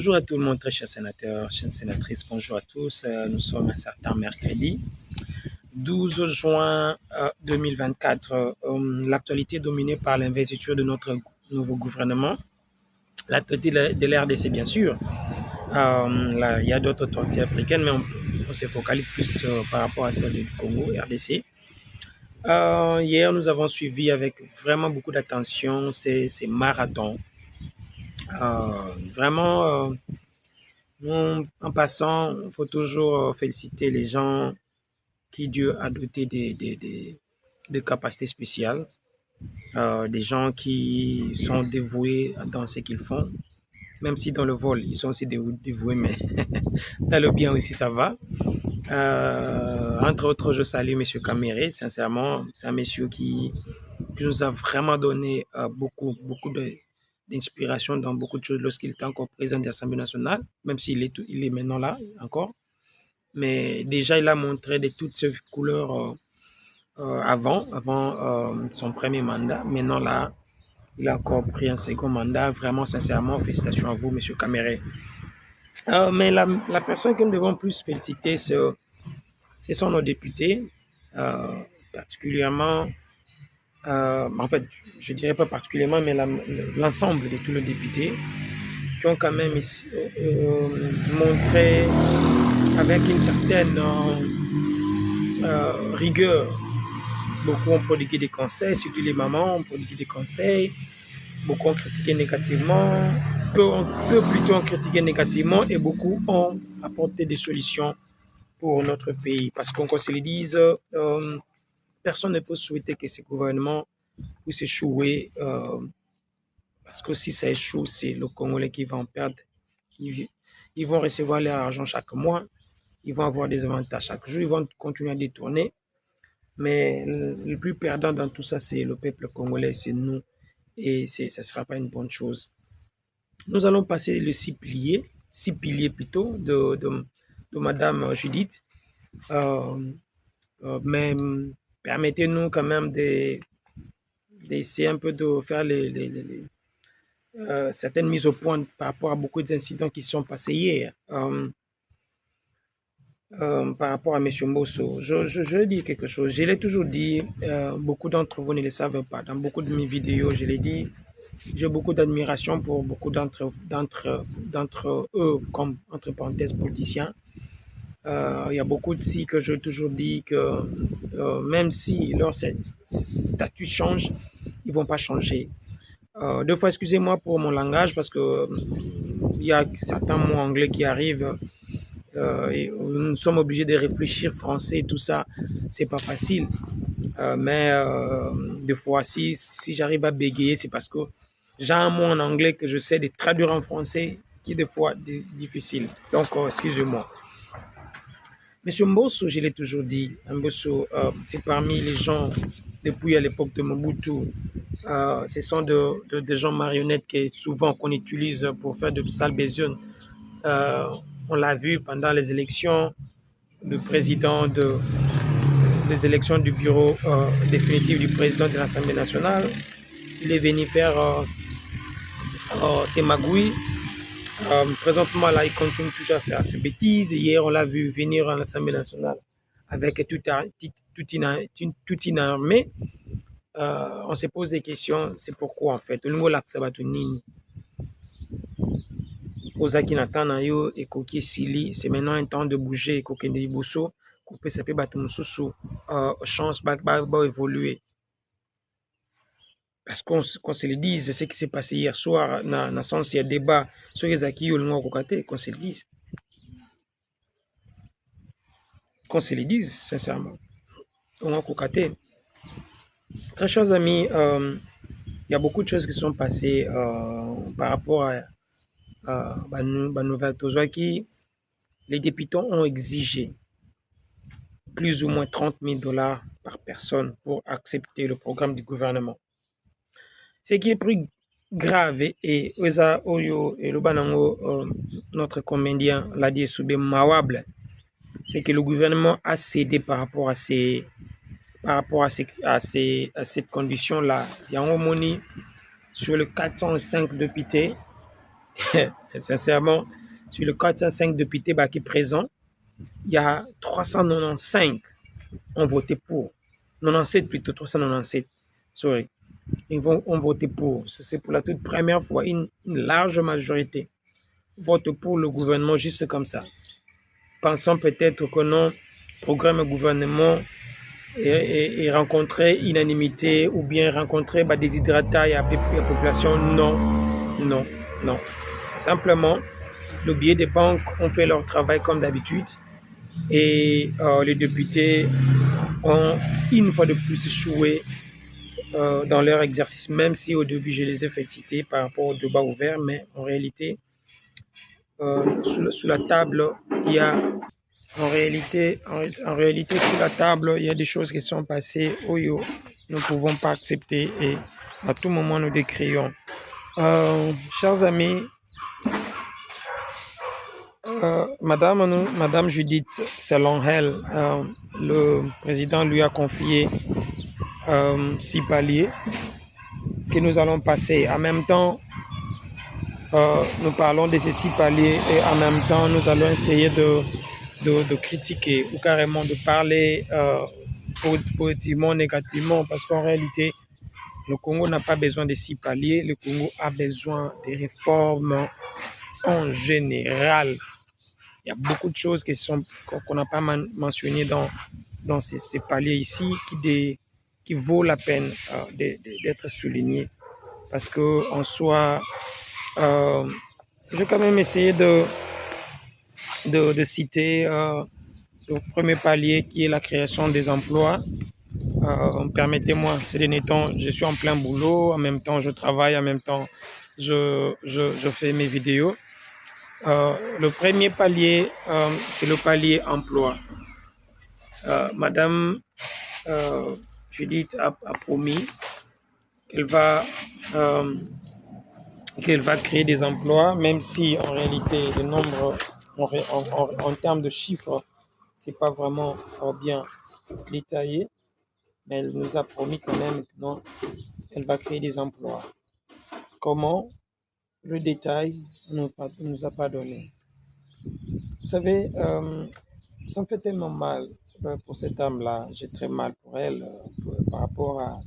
Bonjour à tout le monde, très chers sénateurs, chères sénatrices, bonjour à tous. Nous sommes un certain mercredi 12 juin 2024. L'actualité est dominée par l'investiture de notre nouveau gouvernement, l'actualité de l'RDC bien sûr. Il y a d'autres autorités africaines, mais on se focalise plus par rapport à celle du Congo, RDC. Hier, nous avons suivi avec vraiment beaucoup d'attention ces marathons. Vraiment, en passant, il faut toujours féliciter les gens qui Dieu a doté de capacités spéciales, des gens qui sont dévoués dans ce qu'ils font, même si dans le vol, ils sont aussi dévoués, mais dans le bien aussi, ça va. Entre autres, je salue M. Kamere, sincèrement, c'est un monsieur qui nous a vraiment donné beaucoup d'inspiration dans beaucoup de choses lorsqu'il était encore président de l'Assemblée nationale, même s'il est maintenant là encore. Mais déjà, il a montré de toutes ses couleurs avant son premier mandat. Maintenant, là, il a encore pris un second mandat. Vraiment, sincèrement, félicitations à vous, M. Kamere. Mais la personne que nous devons plus féliciter, ce sont nos députés, particulièrement, en fait, je dirais pas particulièrement, mais l'ensemble de tous les députés qui ont quand même montré avec une certaine rigueur. Beaucoup ont prodigué des conseils, surtout les mamans ont prodigué des conseils. Beaucoup ont critiqué négativement, peu plutôt ont critiqué négativement et beaucoup ont apporté des solutions pour notre pays. Parce qu'on se le dise, personne ne peut souhaiter que ce gouvernement puisse échouer. Parce que si ça échoue, c'est le Congolais qui va en perdre. Ils vont recevoir leur argent chaque mois. Ils vont avoir des avantages chaque jour. Ils vont continuer à détourner. Mais le plus perdant dans tout ça, c'est le peuple congolais, c'est nous. Et ça ne sera pas une bonne chose. Nous allons passer le six piliers plutôt, de Madame Judith. Mais permettez-nous quand même d'essayer un peu de faire certaines mises au point par rapport à beaucoup d'incidents qui sont passés hier. Par rapport à M. Mbosso, je dis quelque chose. Je l'ai toujours dit, beaucoup d'entre vous ne le savent pas. Dans beaucoup de mes vidéos, je l'ai dit, j'ai beaucoup d'admiration pour beaucoup d'entre eux, comme entre parenthèses politiciens. Il y a beaucoup de si que j'ai toujours dit que même si leur statut change, ils ne vont pas changer. Deux fois, excusez-moi pour mon langage, parce que il y a certains mots anglais qui arrivent. Et nous sommes obligés de réfléchir français, tout ça, c'est pas facile. Mais des fois, si j'arrive à bégayer, c'est parce que j'ai un mot en anglais que je sais de traduire en français qui est des fois difficile. Donc, excusez-moi. Monsieur Mbosso, je l'ai toujours dit, Mbosso, c'est parmi les gens, depuis à l'époque de Mobutu, ce sont des gens marionnettes souvent qu'on utilise pour faire de sales besognes. On l'a vu pendant les élections, le président des élections du bureau définitif du président de l'Assemblée nationale. Il est venu faire ses magouilles. Présentement, là, il continue toujours à faire ses bêtises. Hier, on l'a vu venir à l'Assemblée nationale avec toute une armée. On se pose des questions, c'est pourquoi en fait. Le mot là, ça va tenir. Ozaki Natana yo et Koki Sili, c'est maintenant un temps de bouger. Kokende Iboso, Kopé Sapé Batemususu, chance va évoluer. Parce qu'on se le dise, ce qui s'est passé hier soir, dans le sens il y a débat sur les acquis ou le mot Kokate, qu'on se le dise. Qu'on se le dise, sincèrement. Au moins Kokate. Très chers amis, il y a beaucoup de choses qui sont passées par rapport à nouvelle Tozwaki. Les députés ont exigé plus ou moins 30 000 $, par personne pour accepter le programme du gouvernement. Ce qui est plus grave, et notre comédien l'a dit, Mawable, c'est que le gouvernement a cédé par rapport à cette condition-là. Il y a un money sur les 405 députés, Sincèrement, sur le 405 députés qui est présent, il y a 395 ont voté pour. 97 plutôt, 397. Sorry. Ils ont voté pour. C'est pour la toute première fois une large majorité vote pour le gouvernement juste comme ça. Pensant peut-être que non, programme gouvernement et rencontrer unanimité ou bien rencontrer des hydratats et la population. Non, non, non. C'est simplement le biais des banques ont fait leur travail comme d'habitude et les députés ont une fois de plus échoué dans leur exercice, même si au début je les ai félicité par rapport au débat ouvert, mais en réalité, sous la table, il y a en réalité, sous la table, il y a des choses qui sont passées où nous ne pouvons pas accepter et à tout moment nous décrions. Chers amis, Madame Judith, selon elle, le président lui a confié 6 paliers que nous allons passer. En même temps, nous parlons de ces 6 paliers et en même temps, nous allons essayer de critiquer ou carrément de parler positivement, négativement, parce qu'en réalité, le Congo n'a pas besoin de 6 paliers, le Congo a besoin de réformes en général. Il y a beaucoup de choses qu'on n'a pas mentionnées dans ces paliers ici qui vaut la peine d'être soulignées. Parce qu'en soi, je vais quand même essayer de citer le premier palier qui est la création des emplois. Permettez-moi, ces derniers temps, je suis en plein boulot, en même temps je travaille, en même temps je fais mes vidéos. Le premier palier, c'est le palier emploi. Madame Judith a promis qu'elle va créer des emplois, même si en réalité le nombre en termes de chiffres, c'est pas vraiment bien détaillé, mais elle nous a promis quand même maintenant elle va créer des emplois. Comment? Le détail ne nous a pas donné. Vous savez, ça me fait tellement mal pour cette dame-là. J'ai très mal pour elle par rapport à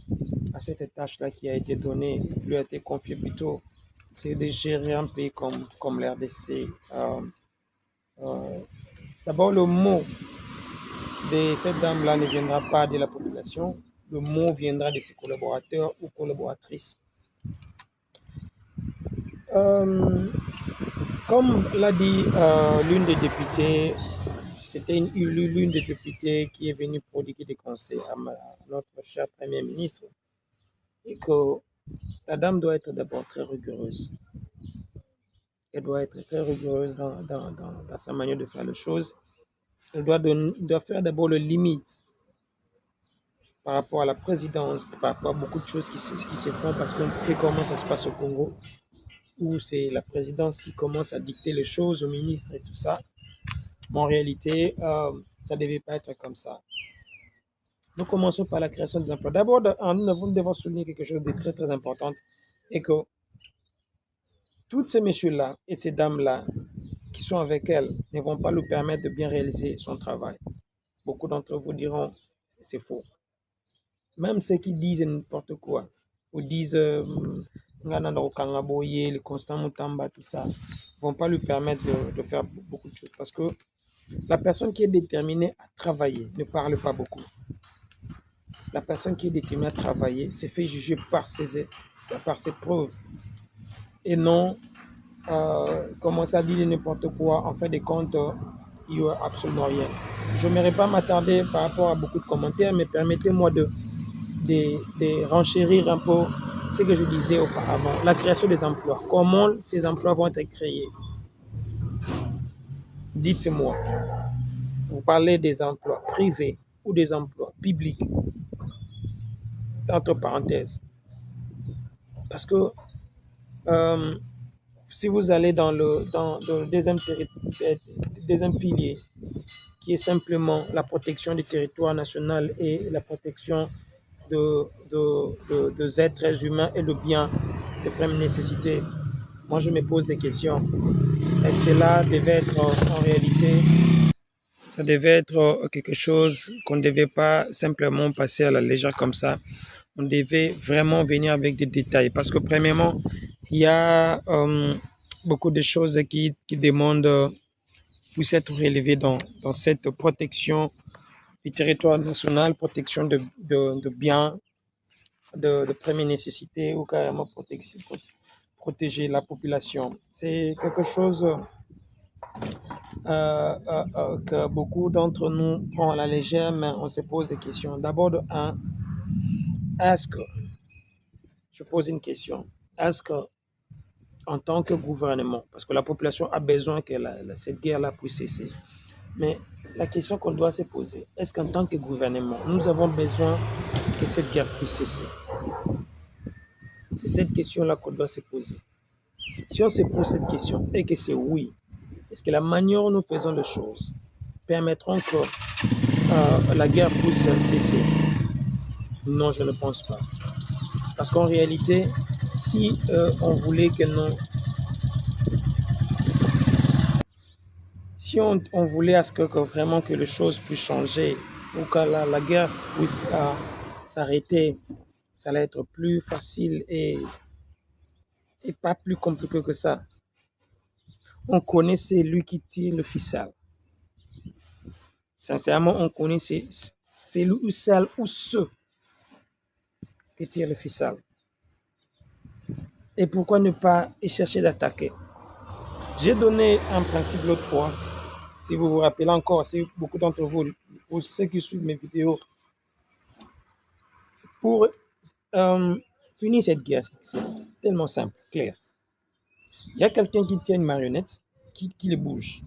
cette tâche-là qui a été donnée, lui a été confiée plutôt. C'est de gérer un pays comme l'RDC. D'abord, le mot de cette dame-là ne viendra pas de la population. Le mot viendra de ses collaborateurs ou collaboratrices. Comme l'a dit l'une des députées, c'était l'une des députées qui est venue prodiguer des conseils à notre cher Premier ministre, et que la dame doit être d'abord très rigoureuse. Elle doit être très rigoureuse dans sa manière de faire les choses. Elle doit faire d'abord le limite par rapport à la présidence, par rapport à beaucoup de choses qui se font, parce qu'on sait comment ça se passe au Congo, où c'est la présidence qui commence à dicter les choses aux ministres et tout ça. Mais en réalité, ça ne devait pas être comme ça. Nous commençons par la création des emplois. D'abord, nous devons souligner quelque chose de très très important, et que tous ces messieurs-là et ces dames-là qui sont avec elle ne vont pas lui permettre de bien réaliser son travail. Beaucoup d'entre vous diront c'est faux. Même ceux qui disent n'importe quoi, ou disent le Constant Mutamba, tout ça, ne vont pas lui permettre de faire beaucoup de choses. Parce que la personne qui est déterminée à travailler ne parle pas beaucoup. La personne qui est déterminée à travailler se fait juger par ses preuves. Et non, commencer à dire n'importe quoi, en fin de compte, il n'y a absolument rien. Je n'aimerais pas m'attarder par rapport à beaucoup de commentaires, mais permettez-moi de renchérir un peu ce que je disais auparavant. La création des emplois. Comment ces emplois vont être créés? Dites-moi. Vous parlez des emplois privés ou des emplois publics? Entre parenthèses. Parce que si vous allez dans le deuxième pilier, qui est simplement la protection du territoire national et la protection des êtres humains et de biens de première nécessité, Moi, je me pose des questions. Et cela devait être en réalité, ça devait être quelque chose qu'on ne devait pas simplement passer à la légère comme ça. On devait vraiment venir avec des détails. Parce que premièrement, il y a beaucoup de choses qui demandent puissent être relevées dans cette protection du territoire national, protection de biens de première nécessité ou carrément protéger la population. C'est quelque chose que beaucoup d'entre nous prennent à la légère, mais on se pose des questions. D'abord, est-ce que, je pose une question, est-ce que en tant que gouvernement, parce que la population a besoin que cette guerre-là puisse cesser, mais la question qu'on doit se poser, est-ce qu'en tant que gouvernement, nous avons besoin que cette guerre puisse cesser? C'est cette question-là qu'on doit se poser. Si on se pose cette question et que c'est oui, est-ce que la manière dont nous faisons les choses permettront que la guerre puisse cesser? Non, je ne pense pas. Parce qu'en réalité, si on voulait que non, si on voulait à ce que vraiment que les choses puissent changer ou que la guerre puisse s'arrêter, ça allait être plus facile et pas plus compliqué que ça. On connaît celui qui tire le ficelle. Sincèrement, on connaît celui ou celle ou ceux qui tirent le ficelle. Et pourquoi ne pas y chercher d'attaquer? J'ai donné un principe l'autre fois. Si vous vous rappelez encore, si beaucoup d'entre vous, pour ceux qui suivent mes vidéos, pour finir cette guerre, c'est tellement simple, clair. Il y a quelqu'un qui tient une marionnette, qui les bouge.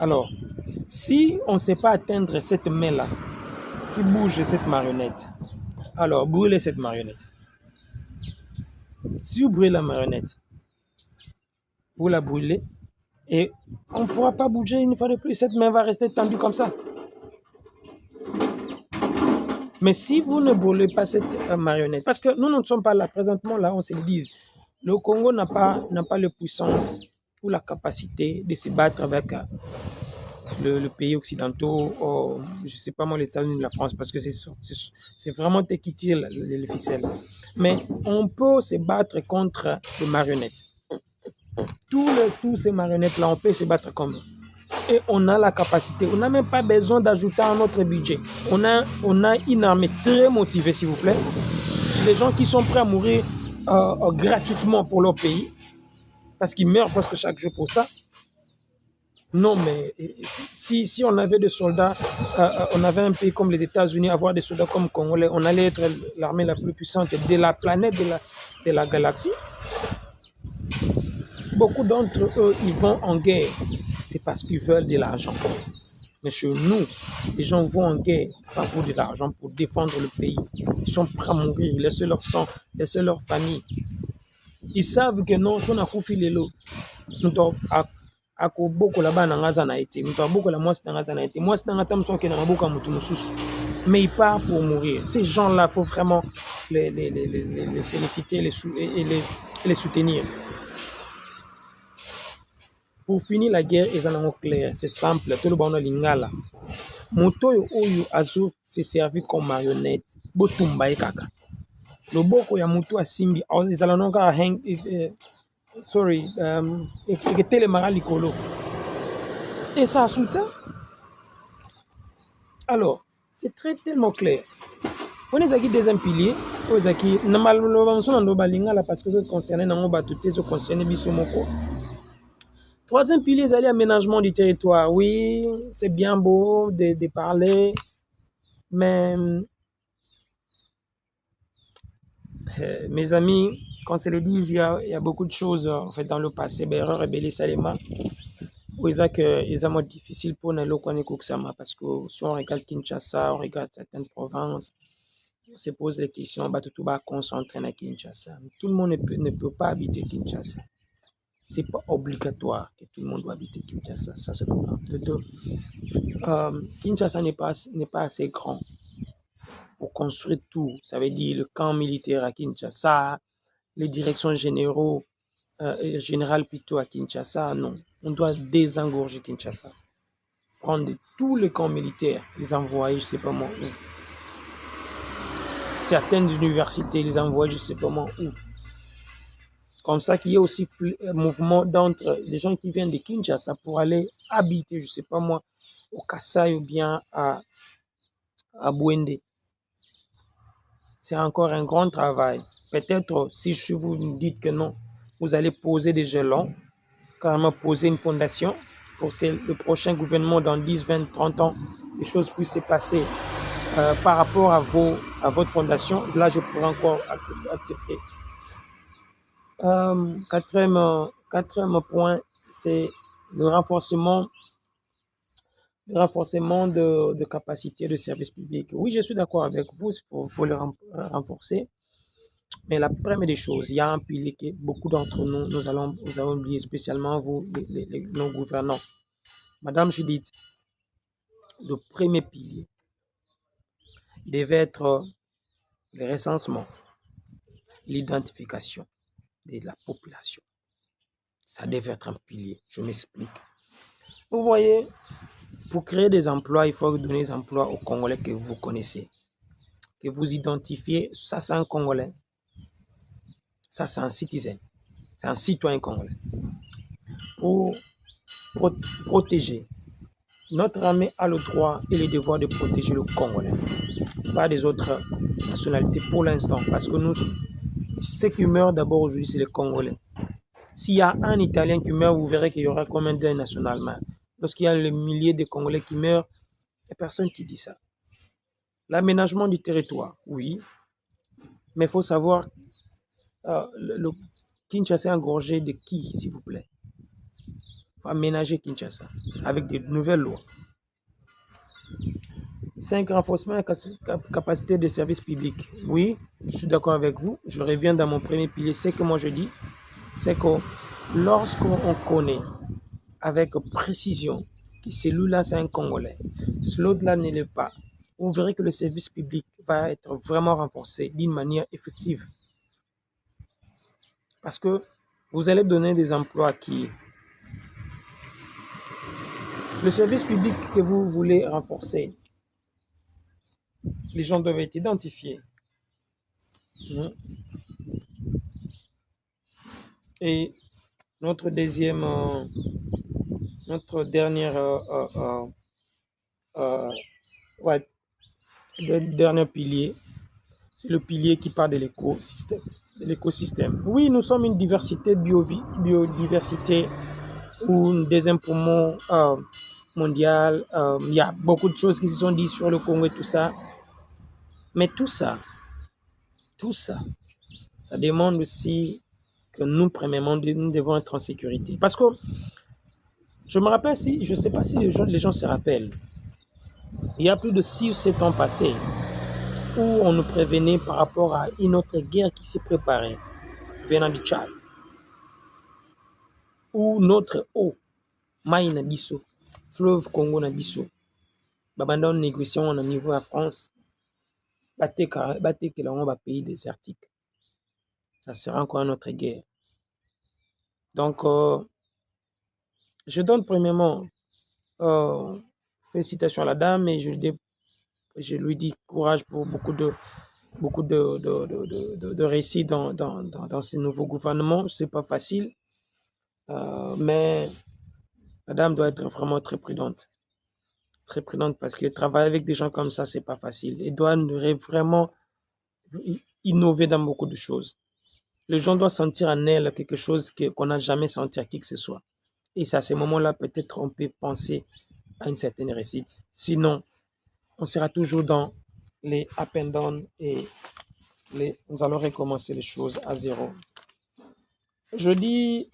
Alors, si on ne sait pas atteindre cette main-là, qui bouge cette marionnette, alors brûlez cette marionnette. Si vous brûlez la marionnette, vous la brûlez, et on ne pourra pas bouger une fois de plus. Cette main va rester tendue comme ça. Mais si vous ne brûlez pas cette marionnette, parce que nous ne sommes pas là, présentement là, on se le dit, le Congo n'a pas la puissance ou la capacité de se battre avec le pays occidentaux, je ne sais pas moi, les États-Unis ou la France, parce que c'est vraiment eux qui tirent les ficelles. Mais on peut se battre contre les marionnettes. Tous ces marionnettes-là, on peut se battre comme eux. Et on a la capacité, on n'a même pas besoin d'ajouter à notre budget. On a une armée très motivée, s'il vous plaît. Les gens qui sont prêts à mourir gratuitement pour leur pays, parce qu'ils meurent presque chaque jour pour ça. Non, mais si on avait des soldats, on avait un pays comme les États-Unis, avoir des soldats comme Congolais, on allait être l'armée la plus puissante de la planète, de la galaxie. Beaucoup d'entre eux, ils vont en guerre, c'est parce qu'ils veulent de l'argent. Mais chez nous, les gens vont en guerre, pas pour de l'argent, pour défendre le pays. Ils sont prêts à mourir, laisser leur sang, laisser leur famille. Ils savent que non, si on a fait les lots, nous avons beaucoup là-bas dans Gaza na été, nous avons beaucoup la moi c'est dans Gaza na été. Moi c'est dans Gaza qui est dans beaucoup à Mutumosus. Mais ils partent pour mourir. Ces gens-là, il faut vraiment les féliciter et les soutenir. Pour finir la guerre, ils en ont clair, c'est simple, tout le monde a lingala. Moto oyo azo se servi comme marionnette, botumba ekaka. Loboko ya moto asimbi, ils en ont hang, sorry, eketele mara likolo. Et ça soutient. Alors, c'est tellement clair. On est des impiliers, on est normalement parce que ça concerne ça concerne bisomoko. Troisième pilier, c'est l'aménagement du territoire. Oui, c'est bien beau de parler, mais mes amis, quand c'est le dit, il y a beaucoup de choses en fait, dans le passé. Berre, Rebelle, Salema, où ils ont difficile pour nous parce que si on regarde Kinshasa, on regarde certaines provinces, on se pose des questions, tout va concentrer à Kinshasa. Tout le monde ne peut pas habiter Kinshasa. C'est pas obligatoire que tout le monde doit habiter Kinshasa. Ça, c'est le plan. De deux, Kinshasa n'est pas assez grand pour construire tout. Ça veut dire le camp militaire à Kinshasa, les directions généraux général Pito à Kinshasa, non. On doit désengorger Kinshasa. Prendre tous les camps militaires, les envoyer, je ne sais pas moi où. Certaines universités, les envoyer, je ne sais pas moi où. Comme ça qu'il y ait aussi un mouvement d'entre les gens qui viennent de Kinshasa pour aller habiter, je ne sais pas moi, au Kassai ou bien à Bouende. C'est encore un grand travail. Peut-être si vous me dites que non, vous allez poser des jalons, carrément poser une fondation pour que le prochain gouvernement dans 10, 20, 30 ans, les choses puissent se passer par rapport à votre fondation. Là, je pourrais encore accepter. Quatrième point, c'est le renforcement de capacité de service public. Oui, je suis d'accord avec vous, il faut le renforcer. Mais la première des choses, il y a un pilier que beaucoup d'entre nous avons oublié, spécialement vous, nos gouvernants. Madame Judith, le premier pilier devait être le recensement, l'identification de la population. Ça devait être un pilier, je m'explique. Vous voyez, pour créer des emplois, il faut donner des emplois aux Congolais que vous connaissez, que vous identifiez. Ça, c'est un Congolais. Ça, c'est un citizen. C'est un citoyen congolais. Pour protéger. Notre armée a le droit et le devoir de protéger le Congolais, pas des autres nationalités pour l'instant. Parce que nous, ceux qui meurent d'abord aujourd'hui, c'est les Congolais. S'il y a un Italien qui meurt, vous verrez qu'il y aura combien de nationalement. Lorsqu'il y a les milliers de Congolais qui meurent, il n'y a personne qui dit ça. L'aménagement du territoire, oui. Mais il faut savoir, le Kinshasa est engorgé de qui, s'il vous plaît? Il faut aménager Kinshasa avec de nouvelles lois. 5. Renforcement de la capacité des services publics. Oui, je suis d'accord avec vous. Je reviens dans mon premier pilier. Ce que moi je dis, c'est que lorsqu'on connaît avec précision que celui-là c'est un Congolais, l'autre-là ne l'est pas, vous verrez que le service public va être vraiment renforcé d'une manière effective. Parce que vous allez donner des emplois à qui? Le service public que vous voulez renforcer, les gens doivent être identifiés. Et notre dernier pilier, c'est le pilier qui parle de l'écosystème. Oui, nous sommes une diversité, biodiversité ou un deuxième poumon mondial. Il y a beaucoup de choses qui se sont dites sur le Congo et tout ça. Mais tout ça, ça demande aussi que nous, premièrement, nous devons être en sécurité. Parce que je me rappelle, je ne sais pas si les gens se rappellent, il y a plus de 6 ou 7 ans passés, où on nous prévenait par rapport à une autre guerre qui s'est préparée venant du Tchad, où notre eau, Maï Nabiso, fleuve Congo Nabiso, babanda négociation au niveau à France, baté que l'on va pays désertique. Ça sera encore une autre guerre. Donc, je donne premièrement félicitations à la dame et je lui dis courage pour beaucoup de réussite dans ce nouveau gouvernement. C'est pas facile, mais la dame doit être vraiment très prudente parce que travailler avec des gens comme ça, c'est pas facile. Elle doit vraiment innover dans beaucoup de choses. Les gens doivent sentir en elle quelque chose qu'on n'a jamais senti à qui que ce soit. Et c'est à ce moment-là, peut-être, on peut penser à une certaine réussite. Sinon, on sera toujours dans les up and down et nous allons recommencer les choses à zéro. Je dis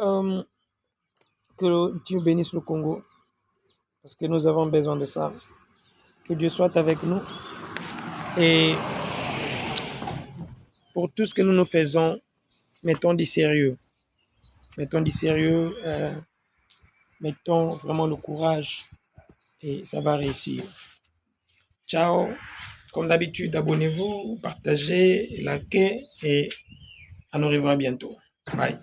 que Dieu bénisse le Congo parce que nous avons besoin de ça. Que Dieu soit avec nous. Et pour tout ce que nous faisons, mettons du sérieux. Mettons vraiment le courage et ça va réussir. Ciao. Comme d'habitude, abonnez-vous, partagez, likez et on nous revoit bientôt. Bye.